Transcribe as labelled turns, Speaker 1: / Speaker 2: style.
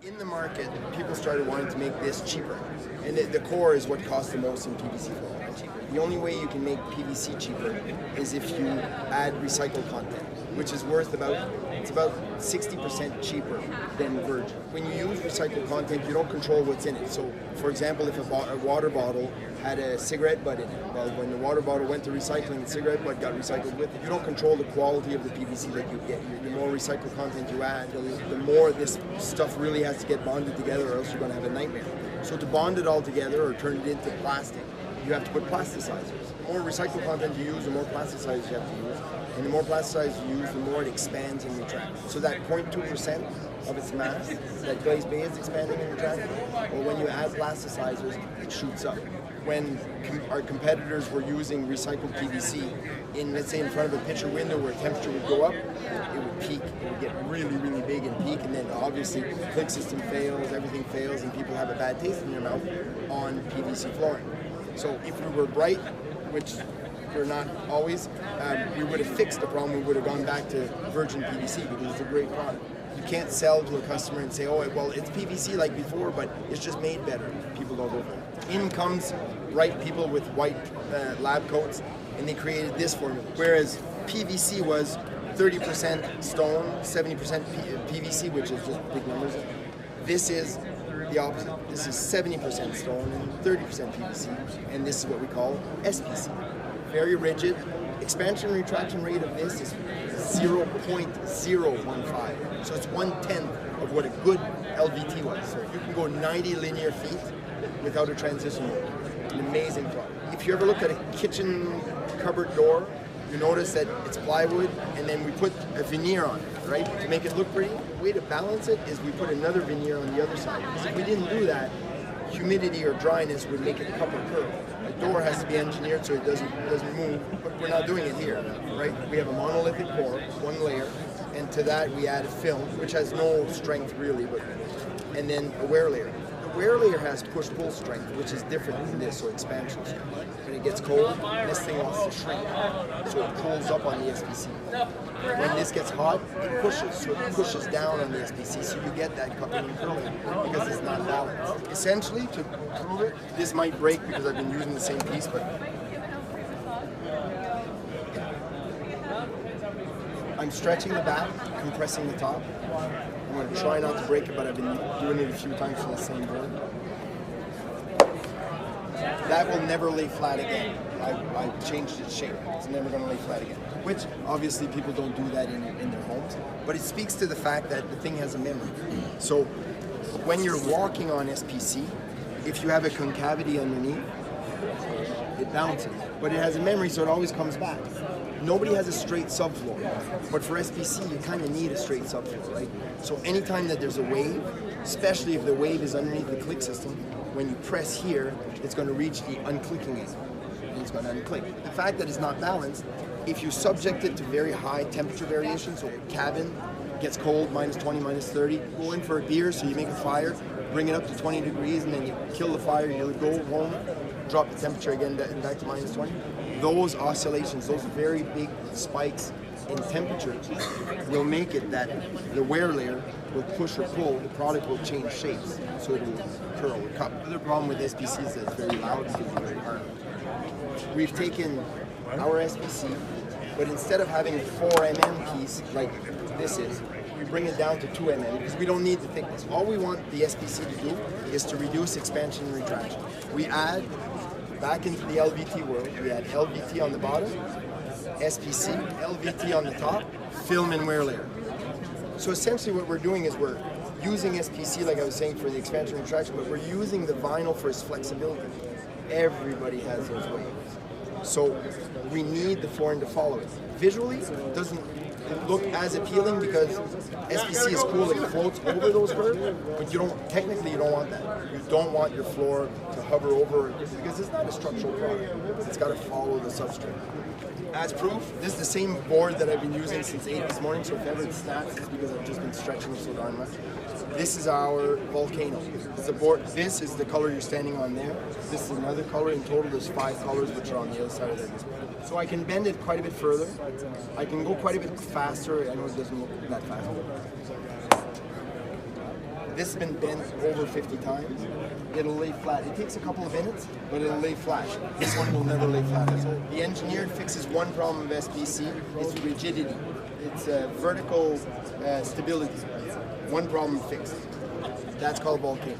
Speaker 1: In the market, people started wanting to make this cheaper, and the core is what costs the most in PVC floor. The only way you can make PVC cheaper is if you add recycled content, which is worth about 60% cheaper than virgin. When you use recycled content, you don't control what's in it. So, for example, if a water bottle had a cigarette butt in it, well, when the water bottle went to recycling, the cigarette butt got recycled with it. You don't control the quality of the PVC that you get. The more recycled content you add, the more this stuff really has to get bonded together, or else you're going to have a nightmare. So to bond it all together or turn it into plastic, you have to put plasticizers. The more recycled content you use, the more plasticizers you have to use. And the more plasticizers you use, the more it expands and retracts. So that 0.2% of its mass, that glaze bay is expanding and retracting, or when you add plasticizers, it shoots up. When our competitors were using recycled PVC in, let's say, in front of a picture window where temperature would go up, it would peak, it would get really, really big and peak, and then obviously the click system fails, everything fails, and people have a bad taste in their mouth on PVC flooring. So if we were bright, which we're not always, we would have fixed the problem. We would have gone back to virgin PVC because it's a great product. You can't sell to a customer and say, oh, well, it's PVC like before, but it's just made better. People don't go for it. In comes bright people with white lab coats, and they created this formula. Whereas PVC was 30% stone, 70% PVC, which is just big numbers. This is the opposite. This is 70% stone and 30% PVC, and this is what we call SPC. Very rigid. Expansion and retraction rate of this is 0.015. So it's 1/10 of what a good LVT was. So you can go 90 linear feet without a transition mold. An amazing product. If you ever look at a kitchen cupboard door, you notice that it's plywood, and then we put a veneer on it, right, to make it look pretty. The way to balance it is we put another veneer on the other side. Because if we didn't do that, humidity or dryness would make it cup or curve. The door has to be engineered so it doesn't move, but we're not doing it here, right? We have a monolithic core, one layer, and to that we add a film, which has no strength really, and then a wear layer. The wear layer has push-pull strength, which is different than this, so expansion strength. When it gets cold, this thing wants to shrink, so it pulls up on the SPC. When this gets hot, it pushes, so it pushes down on the SPC, so you get that cupping and curling because it's not balanced. Essentially, to prove it, this might break because I've been using the same piece, but I'm stretching the back, compressing the top. I'm going to try not to break it, but I've been doing it a few times for the same board. That will never lay flat again. I changed its shape. It's never going to lay flat again. Which, obviously, people don't do that in their homes. But it speaks to the fact that the thing has a memory. So, when you're walking on SPC, if you have a concavity underneath, it bounces. But it has a memory, so it always comes back. Nobody has a straight subfloor, but for SPC, you kind of need a straight subfloor, right? So anytime that there's a wave, especially if the wave is underneath the click system, when you press here, it's going to reach the unclicking angle, and it's going to unclick. The fact that it's not balanced, if you subject it to very high temperature variations, so cabin gets cold, minus 20, minus 30, go in for a beer, so you make a fire, bring it up to 20 degrees, and then you kill the fire, you go home, drop the temperature again back to minus 20. Those oscillations, those very big spikes in temperature will make it that the wear layer will push or pull, the product will change shapes, so it will curl or cup. The other problem with SPC is that it's very loud because it's very hard. We've taken our SPC, but instead of having a 4 mm piece like this is, we bring it down to 2 mm because we don't need the thickness. All we want the SPC to do is to reduce expansion and retraction. We add, back into the LVT world, we add LVT on the bottom, SPC, LVT on the top, film and wear layer. So essentially what we're doing is we're using SPC, like I was saying, for the expansion and retraction, but we're using the vinyl for its flexibility. Everybody has those waves. So we need the flooring to follow it. Visually, it doesn't look as appealing because SPC is cool, it floats over those curves, but technically you don't want that. You don't want your floor to hover over because it's not a structural product. It's got to follow the substrate. As proof, this is the same board that I've been using since 8 this morning, so if ever it snaps, it's because I've just been stretching it so darn much. This is our Volcano. It's a board. This is the color you're standing on there. This is another color. In total, there's 5 colors, which are on the other side of this board. So I can bend it quite a bit further. I can go quite a bit faster. I know it doesn't look that fast. This has been bent over 50 times. It'll lay flat. It takes a couple of minutes, but it'll lay flat. This one will never lay flat. The engineer fixes one problem of SPC, it's rigidity. It's vertical stability. One problem fixed. That's called Volcano.